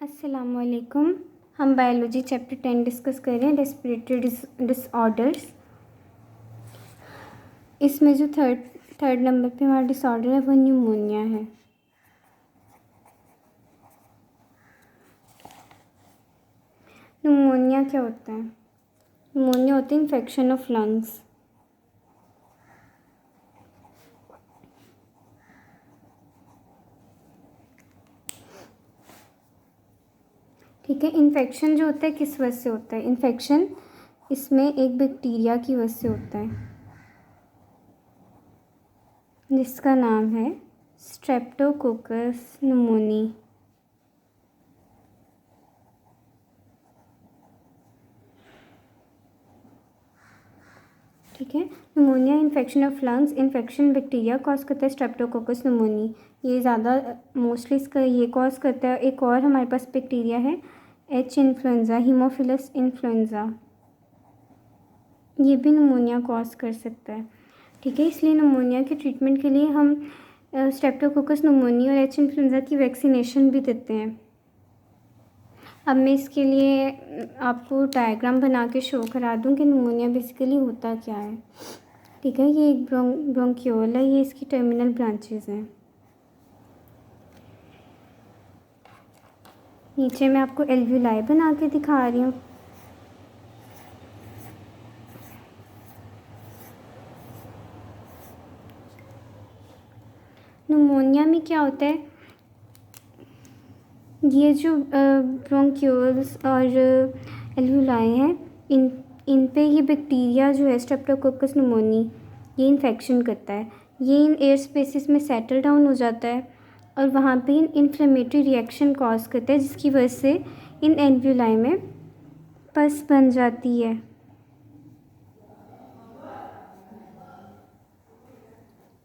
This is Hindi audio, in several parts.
अस्सलामुअलैकुम। हम बायोलॉजी चैप्टर 10 डिस्कस कर रहे हैं, रेस्पिरेटरी डिसऑर्डर्स। इसमें जो थर्ड नंबर पे हमारा डिसऑर्डर है वो न्यूमोनिया है। न्यूमोनिया क्या होता है? न्यूमोनिया होता है इन्फेक्शन ऑफ लंग्स। ठीक है, इन्फेक्शन जो होता है किस वजह से होता है? इन्फेक्शन इसमें एक बैक्टीरिया की वजह से होता है जिसका नाम है स्ट्रेप्टोकोकस न्यूमोनी। ठीक है, pneumonia infection of lungs, infection bacteria cause करता है स्ट्रेप्टोकोकस न्यूमोनी। ये ज़्यादा मोस्टली इसका ये कॉज करता है। एक और हमारे पास बैक्टीरिया है एच इन्फ्लुएंजा, हीमोफिलस इन्फ्लुएंजा, ये भी न्यूमोनिया कॉज कर सकता है। ठीक है, इसलिए न्यूमोनिया के ट्रीटमेंट के लिए हम स्ट्रेप्टोकोकस न्यूमोनी और एच इन्फ्लुएंजा की वैक्सीनेशन भी देते हैं। अब मैं इसके लिए आपको डायग्राम बना के शो करा दूँ कि न्यूमोनिया बेसिकली होता क्या है। ठीक है, ये एक ब्रोंक्यूल है, ये इसकी टर्मिनल ब्रांचेस हैं। नीचे मैं आपको एल्व्यूलाई बना के दिखा रही हूँ। न्यूमोनिया में क्या होता है, ये जो ब्रोंक्यूल्स और एल्व्यूलाई हैं, इन पे ये बैक्टीरिया जो है स्ट्रेप्टोकोकस न्यूमोनी ये इन्फेक्शन करता है। ये इन एयर स्पेसिस में सेटल डाउन हो जाता है और वहाँ पे इन्फ्लेमेटरी रिएक्शन कॉज करता है जिसकी वजह से इन एल्व्यूलाई में पस बन जाती है।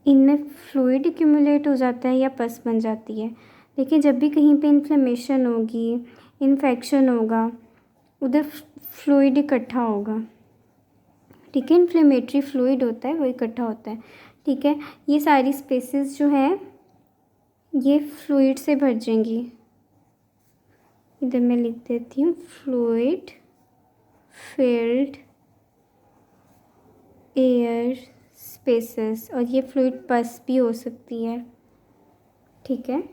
इनमें फ्लूइड एक्यूमुलेट हो जाता है या पस बन जाती है। देखिए, जब भी कहीं पे इन्फ्लेमेशन होगी, इन्फेक्शन होगा, उधर फ्लूइड इकट्ठा होगा। ठीक है, इन्फ्लेमेटरी फ्लूइड होता है वो इकट्ठा होता है। ठीक है, ये सारी स्पेसेस जो है ये फ्लूइड से भर जाएंगी। इधर मैं लिख देती हूँ फ्लूइड फिल्ड एयर स्पेसेस, और ये फ्लूइड पस भी हो सकती है। ठीक है,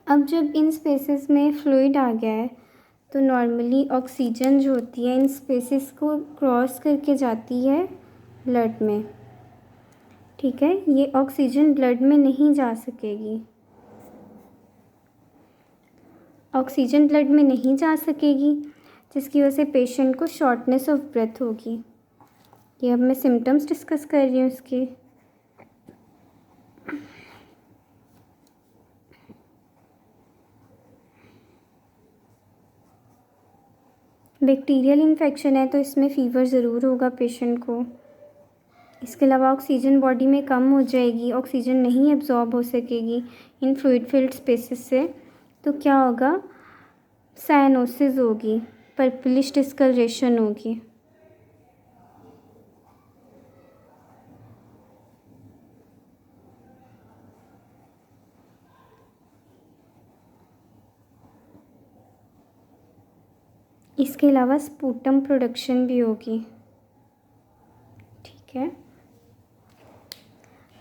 अब जब इन स्पेसेस में फ्लूइड आ गया है तो नॉर्मली ऑक्सीजन जो होती है इन स्पेसेस को क्रॉस करके जाती है ब्लड में। ठीक है, ये ऑक्सीजन ब्लड में नहीं जा सकेगी। ऑक्सीजन ब्लड में नहीं जा सकेगी जिसकी वजह से पेशेंट को शॉर्टनेस ऑफ ब्रेथ होगी। ये अब मैं सिम्टम्स डिस्कस कर रही हूँ इसके। बैक्टीरियल इन्फेक्शन है तो इसमें फ़ीवर ज़रूर होगा पेशेंट को। इसके अलावा ऑक्सीजन बॉडी में कम हो जाएगी, ऑक्सीजन नहीं एब्जॉर्ब हो सकेगी इन फ्लूइड फिल्ड स्पेसेस से। तो क्या होगा, साइनोसिस होगी, पर्पलिश डिस्कलरेशन होगी। इसके अलावा स्पूटम प्रोडक्शन भी होगी। ठीक है,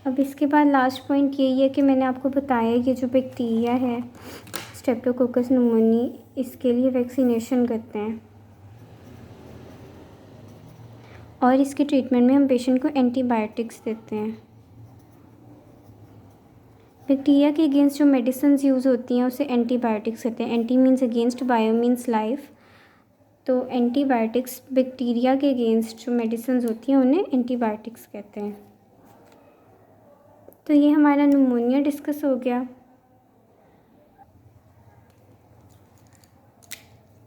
अब इसके बाद लास्ट पॉइंट यही है कि मैंने आपको बताया ये जो बैक्टीरिया है स्ट्रेप्टोकोकस न्यूमोनी, इसके लिए वैक्सीनेशन करते हैं और इसके ट्रीटमेंट में हम पेशेंट को एंटीबायोटिक्स देते हैं। बैक्टीरिया के अगेंस्ट जो मेडिसिन यूज़ होती हैं उसे एंटीबायोटिक्स कहते हैं। Anti means against, bio means life. तो एंटीबायोटिक्स बैक्टीरिया के अगेंस्ट जो मेडिसिन होती हैं उन्हें एंटीबायोटिक्स कहते हैं। तो ये हमारा न्यूमोनिया डिस्कस हो गया।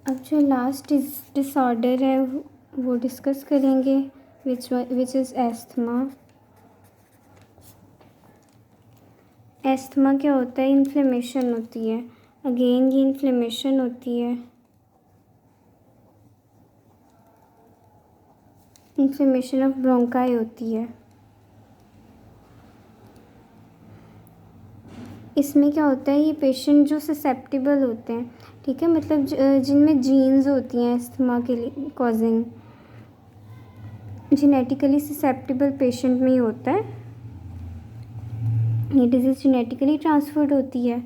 अब जो लास्ट डिसऑर्डर है वो डिस्कस करेंगे, विच इज़ एस्थमा। एस्थमा क्या होता है, इन्फ्लेमेशन होती है। अगेन ये इन्फ्लेमेशन होती है, इन्फ्लेमेशन ऑफ ब्रोंकाई होती है। इसमें क्या होता है, ये पेशेंट जो ससेप्टेबल होते हैं, ठीक है, मतलब जिनमें जीन्स होती हैं अस्थमा के लिए कॉजिंग, जेनेटिकली ससेप्टेबल पेशेंट में ही होता है। ये डिजीज़ जेनेटिकली ट्रांसफर्ड होती है।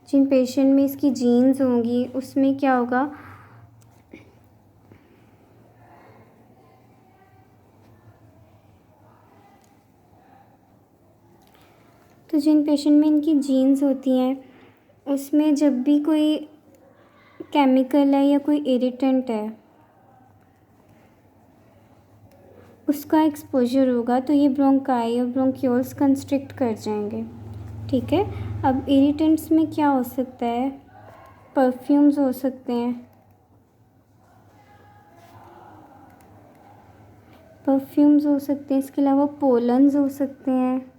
जिन पेशेंट में इसकी जीन्स होंगी उसमें क्या होगा, तो जिन पेशेंट में इनकी जीन्स होती हैं उसमें जब भी कोई केमिकल है या कोई इरिटेंट है उसका एक्सपोजर होगा तो ये ब्रोंकाई और ब्रोंक्यूल्स कंस्ट्रिक्ट कर जाएंगे, ठीक है। अब इरिटेंट्स में क्या हो सकता है, परफ्यूम्स हो सकते हैं, इसके अलावा पोलन्स हो सकते हैं,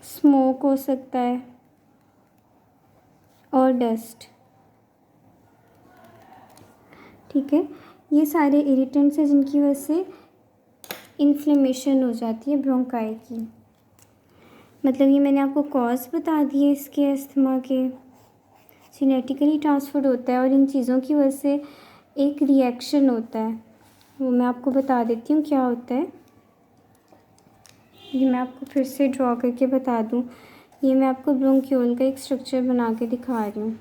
स्मोक हो सकता है और डस्ट, ठीक है। ये सारे इरिटेंट्स हैं जिनकी वजह से इन्फ्लेमेशन हो जाती है ब्रोंकाई की। मतलब ये मैंने आपको कॉज बता दिए इसके अस्थमा के, जेनेटिकली ट्रांसफर्ड होता है और इन चीज़ों की वजह से एक रिएक्शन होता है, वो मैं आपको बता देती हूँ क्या होता है। ये मैं आपको फिर से ड्रॉ करके बता दूँ, ये मैं आपको ब्रोंक्यूल का एक स्ट्रक्चर बना के दिखा रही हूँ,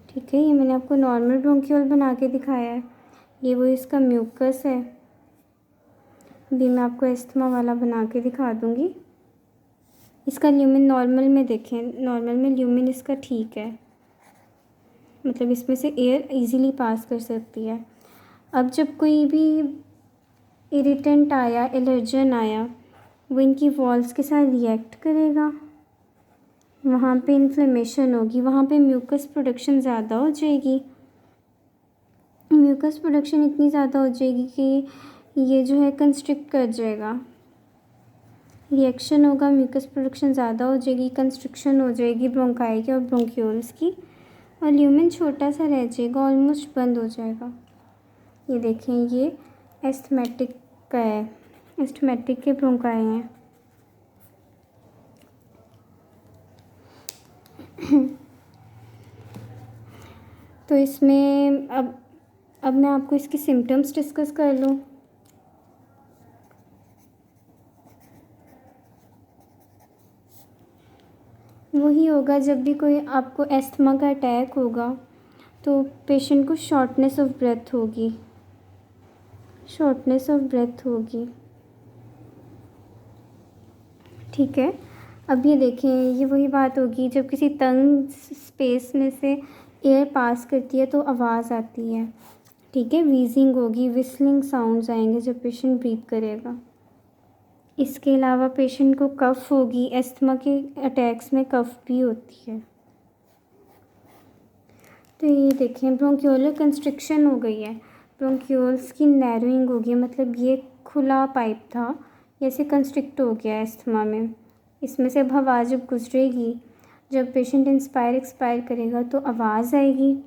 ठीक है। ये मैंने आपको नॉर्मल ब्रोंक्यूल बना के दिखाया है, ये वो इसका म्यूकस है। अभी मैं आपको अस्थमा वाला बना के दिखा दूँगी। इसका ल्यूमिन नॉर्मल में देखें, नॉर्मल में ल्यूमिन इसका ठीक है, मतलब इसमें से एयर इजीली पास कर सकती है। अब जब कोई भी इरिटेंट आया, एलर्जन आया, वो इनकी वॉल्स के साथ रिएक्ट करेगा, वहाँ पे इन्फ्लेमेशन होगी, वहाँ पे म्यूकस प्रोडक्शन ज़्यादा हो जाएगी। म्यूकस प्रोडक्शन इतनी ज़्यादा हो जाएगी कि ये जो है कंस्ट्रिक्ट कर जाएगा, रिएक्शन होगा, म्यूकस प्रोडक्शन ज़्यादा हो जाएगी, कंस्ट्रिक्शन हो जाएगी ब्रोंकाई की और ब्रोंक्यूल्स की, और ल्यूमेन छोटा सा रह जाएगा, ऑलमोस्ट बंद हो जाएगा। ये देखें, ये एस्थमेटिक का है, एस्थमेटिक के ब्रोंकाई हैं। तो इसमें अब मैं आपको इसके सिम्टम्स डिस्कस कर लूँ। वही होगा, जब भी कोई आपको एस्थमा का अटैक होगा तो पेशेंट को शॉर्टनेस ऑफ ब्रेथ होगी, ठीक है। अब ये देखें, ये वही बात होगी, जब किसी तंग स्पेस में से एयर पास करती है तो आवाज़ आती है, ठीक है, वीजिंग होगी, विस्लिंग साउंड्स आएंगे जब पेशेंट ब्रीथ करेगा। इसके अलावा पेशेंट को कफ़ होगी, एस्थमा के अटैक्स में कफ़ भी होती है। तो ये देखें, ब्रोंक्यूलर कंस्ट्रिक्शन हो गई है, ब्रोंक्यूल्स की नैरोइंग हो गई, मतलब ये खुला पाइप था, ऐसे कंस्ट्रिक्ट हो गया एस्थमा में। इसमें से अब हवा जब गुजरेगी, जब पेशेंट इंस्पायर एक्सपायर करेगा तो आवाज़ आएगी,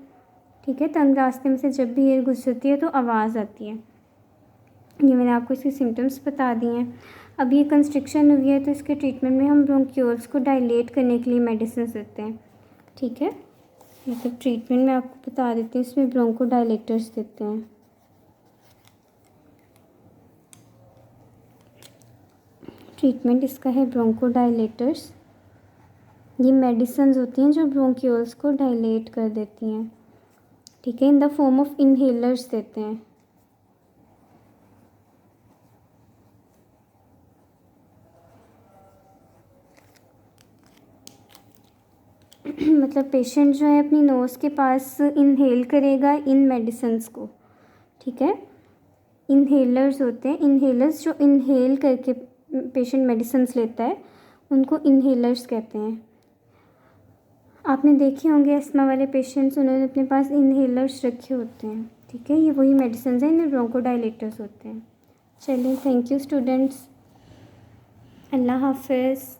ठीक है। तंग रास्ते में से जब भी एयर गुजरती है तो आवाज़ आती है। ये मैंने आपको इसके सिम्टम्स बता दिए हैं। अब ये कंस्ट्रिक्शन हुई है तो इसके ट्रीटमेंट में हम ब्रोंक्यूल्स को डायलेट करने के लिए मेडिसिन देते हैं, ठीक है। मतलब ट्रीटमेंट में आपको बता देती हूँ, इसमें ब्रोंको डायलेटर्स देते हैं। ट्रीटमेंट इसका है ब्रोंको डायलेटर्स। ये मेडिसिन होती हैं जो ब्रोंक्यूल्स को डायलेट कर देती हैं, ठीक है, in the form of inhalers देते हैं। मतलब पेशेंट जो है अपनी नोज़ के पास इनहेल करेगा इन मेडिसिन्स को, ठीक है। इनहेलर्स होते हैं, इनहेलर्स जो इनहेल करके पेशेंट मेडिसिन्स लेता है उनको इनहेलर्स कहते हैं। आपने देखे होंगे अस्थमा वाले पेशेंट्स, उन्होंने अपने पास इनहेलर्स रखे होते हैं, ठीक है। ये वही मेडिसिन हैं, इनमें ब्रोंकोडायलेटर्स होते हैं। चलिए, थैंक यू स्टूडेंट्स, अल्लाह हाफिज़।